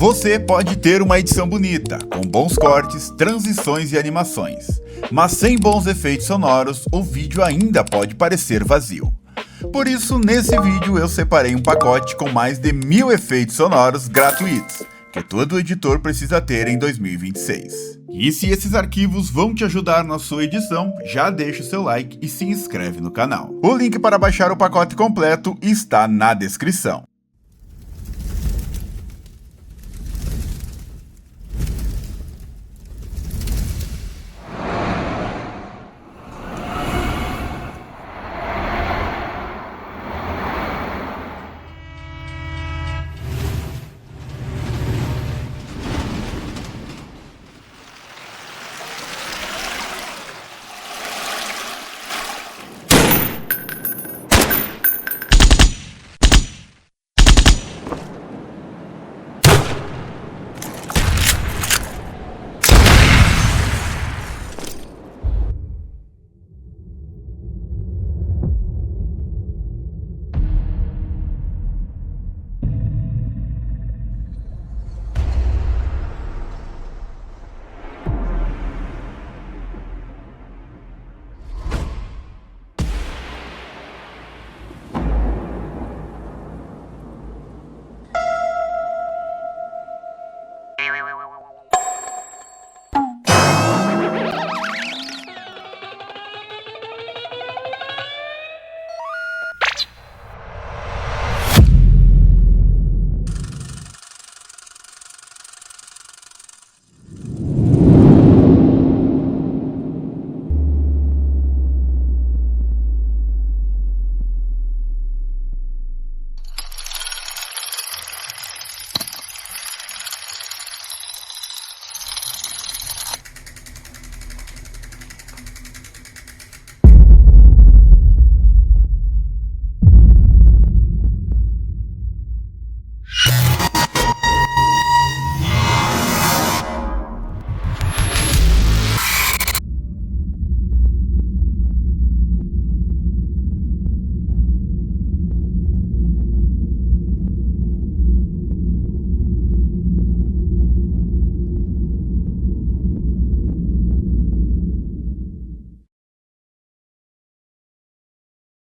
Você pode ter uma edição bonita, com bons cortes, transições e animações, mas sem bons efeitos sonoros, o vídeo ainda pode parecer vazio. Por isso, nesse vídeo eu separei um pacote com mais de 1000 efeitos sonoros gratuitos, que todo editor precisa ter em 2026. E se esses arquivos vão te ajudar na sua edição, já deixa o seu like e se inscreve no canal. O link para baixar o pacote completo está na descrição.